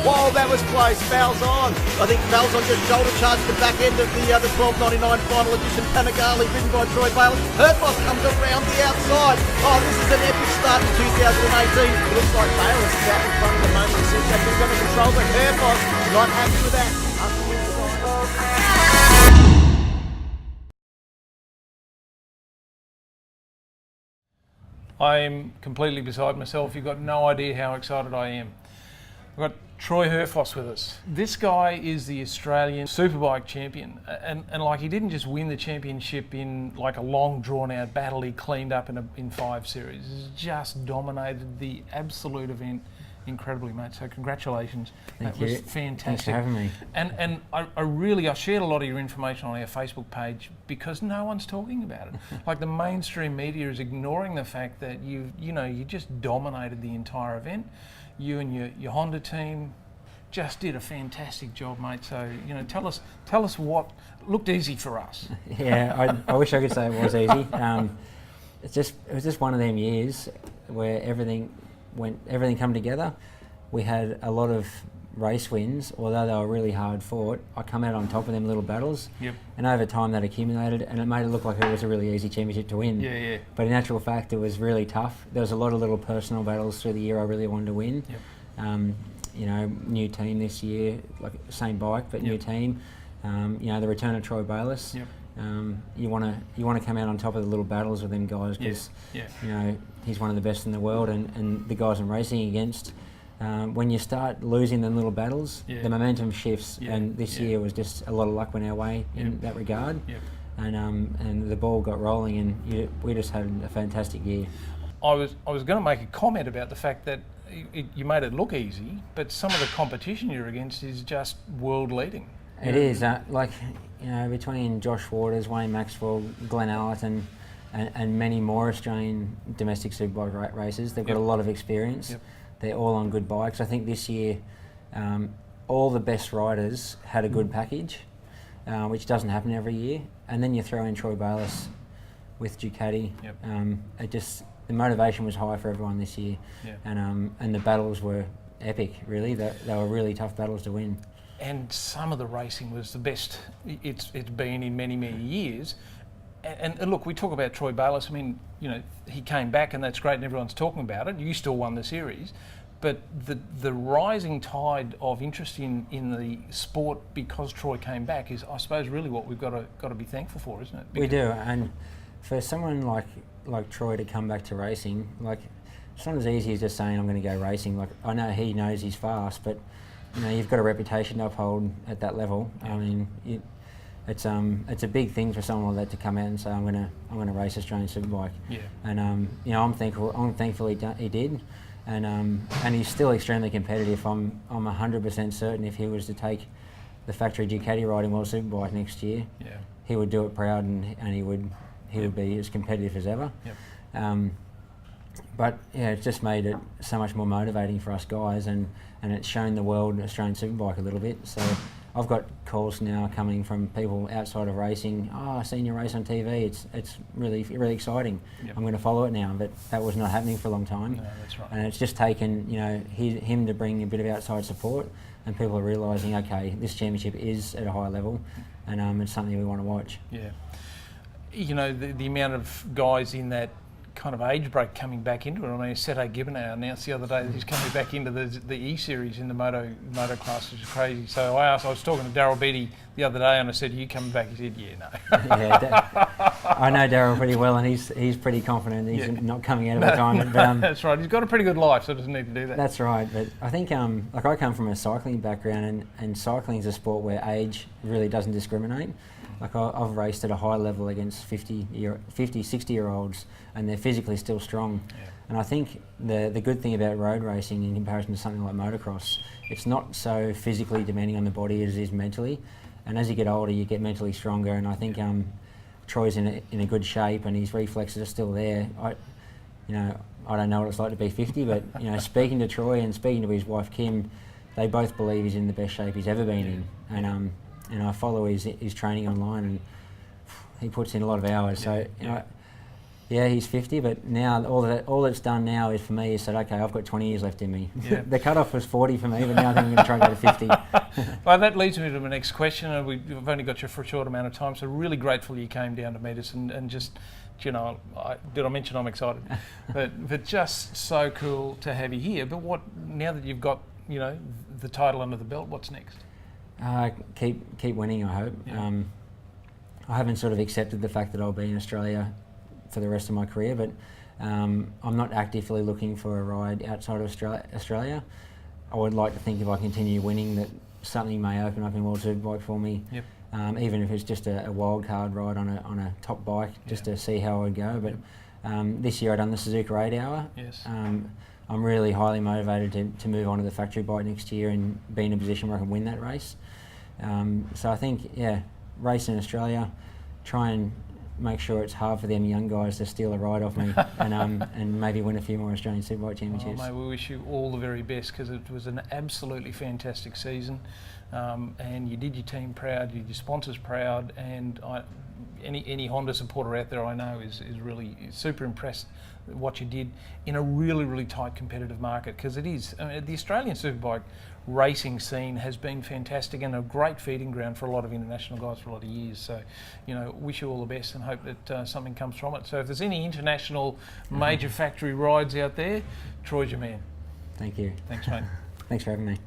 Whoa, that was close. Falzon. I think Falzon just shoulder charged the back end of the 12.99 final edition. Panigale ridden by Troy Bayliss. Hertfoss comes around the outside. Oh, this is an epic start in 2018. It looks like Bayliss is out in front of the moment. It seems like he's going to control, but Hertfoss not happy with that. I'm completely beside myself. You've got no idea how excited I am. We've got Troy Hertfoss with us. This guy is the Australian Superbike champion. And like, he didn't just win the championship in like a long drawn out battle he cleaned up in 5 series. He's just dominated the absolute event incredibly, mate. So congratulations. Thank you. Was fantastic. Thanks for having me. And I shared a lot of your information on our Facebook page because no one's talking about it. Like, the mainstream media is ignoring the fact that you just dominated the entire event. You and your Honda team just did a fantastic job, mate. So, tell us what looked easy for us. Yeah, I wish I could say it was easy. It was just one of them years where everything come together. We had a lot of race wins, although they were really hard fought. I come out on top of them little battles, and over time that accumulated, and it made it look like it was a really easy championship to win. Yeah. But in actual fact, it was really tough. There was a lot of little personal battles through the year I really wanted to win. New team this year, like same bike but new team. The return of Troy Bayliss. You want to come out on top of the little battles with them guys because he's one of the best in the world, and the guys I'm racing against. When you start losing them little battles, the momentum shifts, and this year was just a lot of luck went our way in that regard. And the ball got rolling, and we just had a fantastic year. I was going to make a comment about the fact that you made it look easy, but some of the competition you're against is just world leading. It is between Josh Waters, Wayne Maxwell, Glenn Allerton, and many more Australian domestic superbike races. They've got a lot of experience. They're all on good bikes. I think this year all the best riders had a good package, which doesn't happen every year. And then you throw in Troy Bayliss with Ducati. The motivation was high for everyone this year, and the battles were epic. Really, they were really tough battles to win. And some of the racing was the best it's been in many years. And look, we talk about Troy Bayliss. I mean, he came back, and that's great, and everyone's talking about it. You still won the series, but the rising tide of interest in the sport because Troy came back is, I suppose, really what we've got to be thankful for, isn't it? We do, and for someone like Troy to come back to racing, like, it's not as easy as just saying I'm going to go racing. Like, I know he knows he's fast, but you've got a reputation to uphold at that level. I mean, it's a big thing for someone like that to come out and say I'm going to race Australian Superbike. And I'm thankful he did, and he's still extremely competitive. I'm 100% certain if he was to take the factory Ducati riding World Superbike next year, he would do it proud, and he would be as competitive as ever. But it's just made it so much more motivating for us guys, and it's shown the world Australian Superbike a little bit. So I've got calls now coming from people outside of racing. Oh, I've seen your race on TV. It's really exciting. I'm going to follow it now. But that was not happening for a long time. No, that's right. And it's just taken him to bring a bit of outside support, and people are realising, okay, this championship is at a high level, and it's something we want to watch. The amount of guys in that kind of age break coming back into it. I mean, Sete Gibernau announced the other day that he's coming back into the E-Series in the moto class, which is crazy. So I was talking to Daryl Beattie the other day, and I said, "Are you coming back?" He said, "Yeah, no." I know Daryl pretty well, and he's pretty confident he's not coming out of retirement. But, that's right. He's got a pretty good life, so doesn't need to do that. That's right. But I think, I come from a cycling background, and cycling is a sport where age really doesn't discriminate. Like, I've raced at a high level against 50, 60-year-olds, and they're physically still strong. And I think the good thing about road racing in comparison to something like motocross, it's not so physically demanding on the body as it is mentally. And as you get older, you get mentally stronger. And I think Troy's in a good shape, and his reflexes are still there. I don't know what it's like to be 50, but speaking to Troy and speaking to his wife Kim, they both believe he's in the best shape he's ever been in. And I follow his training online, and he puts in a lot of hours. So Yeah, he's 50, but now all that's done now is for me is said, okay, I've got 20 years left in me. Yeah. The cutoff was 40 for me, but now I think I'm going to try and go to 50. Well, that leads me to my next question. We've only got you for a short amount of time, so really grateful you came down to meet us and just, you know, did I mention I'm excited? but just so cool to have you here. But what, now that you've got, you know, the title under the belt, what's next? Keep winning, I hope. Yeah. I haven't sort of accepted the fact that I'll be in Australia for the rest of my career, but I'm not actively looking for a ride outside of Australia. I would like to think if I continue winning that something may open up in World Superbike for me. Yep. Even if it's just a wild card ride on a top bike, just to see how I would go. But this year I done the Suzuka 8 Hour. Yes. I'm really highly motivated to move on to the factory bike next year and be in a position where I can win that race. So I think, race in Australia, try and make sure it's hard for them young guys to steal a ride off me and maybe win a few more Australian Superbike Championships. Well, mate, we wish you all the very best because it was an absolutely fantastic season, and you did your team proud, you did your sponsors proud, and any Honda supporter out there I know is really super impressed with what you did in a really, really tight competitive market, because it is. I mean, the Australian Superbike racing scene has been fantastic and a great feeding ground for a lot of international guys for a lot of years. So, you know, wish you all the best and hope that something comes from it. So if there's any international major factory rides out there, Troy's your man. Thank you. Thanks, mate. Thanks for having me.